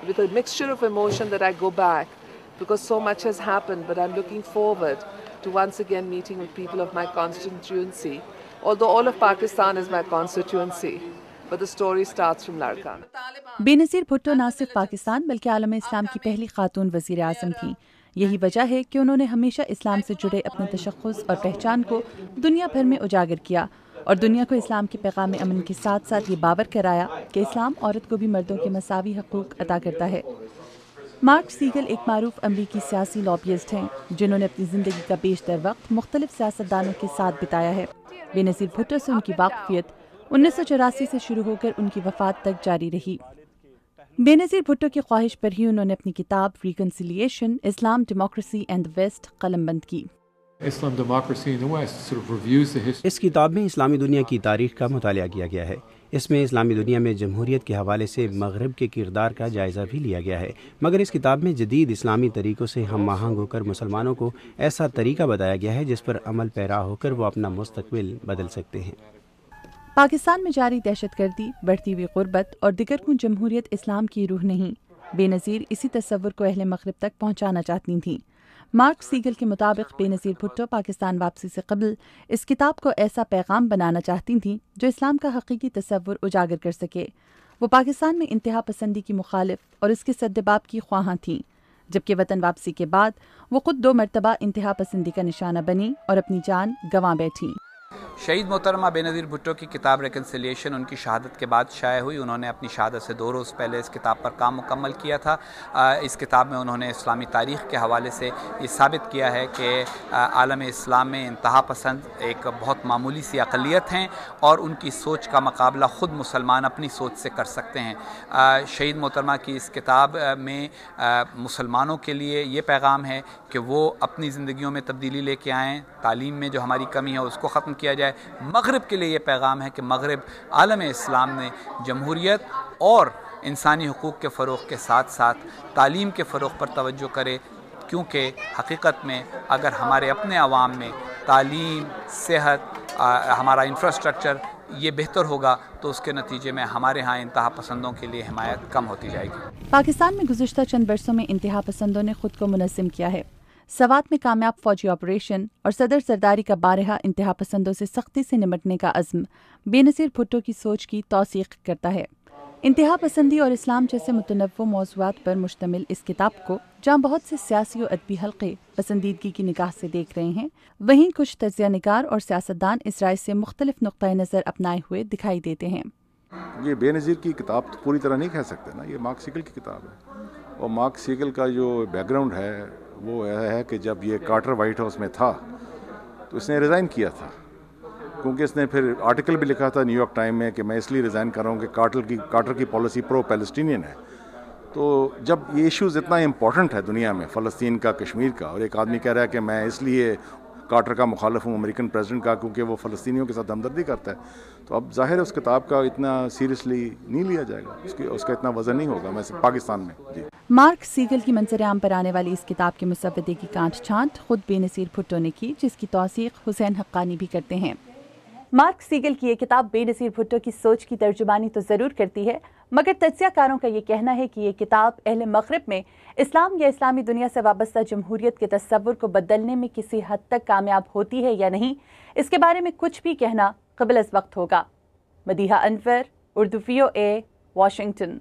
with a mixture of emotion that I go back because so much has happened, but I'm looking forward to once again meeting with people of my constituency, although all of Pakistan is my constituency, but the story starts from Larkan. Benazir Bhutto نہ صرف پاکستان بلکہ عالم اسلام کی پہلی خاتون وزیر اعظم تھیں. یہی وجہ ہے کہ انہوں نے ہمیشہ اسلام سے جڑے اپنے تشخص اور پہچان کو دنیا بھر میں اجاگر کیا اور دنیا کو اسلام کے پیغام امن کے ساتھ ساتھ یہ باور کرایا کہ اسلام عورت کو بھی مردوں کے مساوی حقوق عطا کرتا ہے. مارک سیگل ایک معروف امریکی سیاسی لابیسٹ ہیں جنہوں نے اپنی زندگی کا بیشتر وقت مختلف سیاستدانوں کے ساتھ بتایا ہے. بینظیر بھٹو سے ان کی واقفیت 1984 سے شروع ہو کر ان کی وفات تک جاری رہی. بینظیر بھٹو کی خواہش پر ہی انہوں نے اپنی کتاب reconciliation Islam democracy and the west قلم بند کی. اس کتاب میں اسلامی دنیا کی تاریخ کا مطالعہ کیا گیا ہے. اس میں اسلامی دنیا میں جمہوریت کے حوالے سے مغرب کے کردار کا جائزہ بھی لیا گیا ہے، مگر اس کتاب میں جدید اسلامی طریقوں سے ہم آہنگ ہو کر مسلمانوں کو ایسا طریقہ بتایا گیا ہے جس پر عمل پیرا ہو کر وہ اپنا مستقبل بدل سکتے ہیں. پاکستان میں جاری دہشت گردی، بڑھتی ہوئی غربت اور دیگر کو جمہوریت اسلام کی روح نہیں. بے نظیر اسی تصور کو اہل مغرب تک پہنچانا چاہتی تھیں. مارک سیگل کے مطابق بے نظیر بھٹو پاکستان واپسی سے قبل اس کتاب کو ایسا پیغام بنانا چاہتی تھیں جو اسلام کا حقیقی تصور اجاگر کر سکے. وہ پاکستان میں انتہا پسندی کی مخالف اور اس کے سدباب کی خواہاں تھیں، جبکہ وطن واپسی کے بعد وہ خود 2 مرتبہ انتہا پسندی کا نشانہ بنی اور اپنی جان گنوا بیٹھیں. شہید محترمہ بے نظیر بھٹو کی کتاب ریکنسیلیشن ان کی شہادت کے بعد شائع ہوئی. انہوں نے اپنی شہادت سے 2 روز پہلے اس کتاب پر کام مکمل کیا تھا. اس کتاب میں انہوں نے اسلامی تاریخ کے حوالے سے یہ ثابت کیا ہے کہ عالم اسلام میں انتہا پسند ایک بہت معمولی سی اقلیت ہیں اور ان کی سوچ کا مقابلہ خود مسلمان اپنی سوچ سے کر سکتے ہیں. شہید محترمہ کی اس کتاب میں مسلمانوں کے لیے یہ پیغام ہے کہ وہ اپنی زندگیوں میں تبدیلی لے کے آئیں، تعلیم میں جو ہماری کمی ہے اس کو ختم کیا جائے. مغرب کے لیے یہ پیغام ہے کہ مغرب عالم اسلام نے جمہوریت اور انسانی حقوق کے فروغ کے ساتھ ساتھ تعلیم کے فروغ پر توجہ کرے، کیونکہ حقیقت میں اگر ہمارے اپنے عوام میں تعلیم، صحت، ہمارا انفراسٹرکچر یہ بہتر ہوگا تو اس کے نتیجے میں ہمارے ہاں انتہا پسندوں کے لیے حمایت کم ہوتی جائے گی. پاکستان میں گزشتہ چند برسوں میں انتہا پسندوں نے خود کو منظم کیا ہے. سوات میں کامیاب فوجی آپریشن اور صدر زرداری کا بارہا انتہا پسندوں سے سختی سے نمٹنے کا عزم بے نظیر بھٹو کی سوچ کی توثیق کرتا ہے. انتہا پسندی اور اسلام جیسے متنوع موضوعات پر مشتمل اس کتاب کو جہاں بہت سے سیاسی و ادبی حلقے پسندیدگی کی نگاہ سے دیکھ رہے ہیں، وہیں کچھ تجزیہ نگار اور سیاستدان اس رائے سے مختلف نقطۂ نظر اپنائے ہوئے دکھائی دیتے ہیں. یہ بے نظیر کی کتاب تو پوری طرح نہیں کہہ سکتے نا، یہ مارک سیگل کی کتاب ہے. اور مارک سیگل کا جو بیک گراؤنڈ ہے وہ ہے کہ جب یہ کارٹر وائٹ ہاؤس میں تھا تو اس نے ریزائن کیا تھا، کیونکہ اس نے پھر آرٹیکل بھی لکھا تھا نیو یارک ٹائم میں کہ میں اس لیے ریزائن کر رہا ہوں کہ کارٹر کی پالیسی پرو پیلسٹینین ہے. تو جب یہ ایشوز اتنا امپورٹنٹ ہے دنیا میں، فلسطین کا، کشمیر کا، اور ایک آدمی کہہ رہا ہے کہ میں اس لیے کارٹر کا مخالف ہوں امریکن پریزیڈنٹ کا کیونکہ وہ فلسطینیوں کے ساتھ ہمدردی کرتا ہے، تو اب ظاہر ہے اس کتاب کا اتنا سیریسلی نہیں لیا جائے گا، اس کا اتنا وزن نہیں ہوگا پاکستان میں. جی. مارک سیگل کی منظر عام پر آنے والی اس کتاب کے مسودے کی کانٹ چھانٹ خود بے نظیر بھٹو نے کی، جس کی توثیق حسین حقانی بھی کرتے ہیں. مارک سیگل کی یہ کتاب بے نظیر بھٹو کی سوچ کی ترجمانی تو ضرور کرتی ہے، مگر تجزیہ کاروں کا یہ کہنا ہے کہ یہ کتاب اہل مغرب میں اسلام یا اسلامی دنیا سے وابستہ جمہوریت کے تصور کو بدلنے میں کسی حد تک کامیاب ہوتی ہے یا نہیں، اس کے بارے میں کچھ بھی کہنا قبل از وقت ہوگا. مدیحہ انور، اردو VOA، واشنگٹن.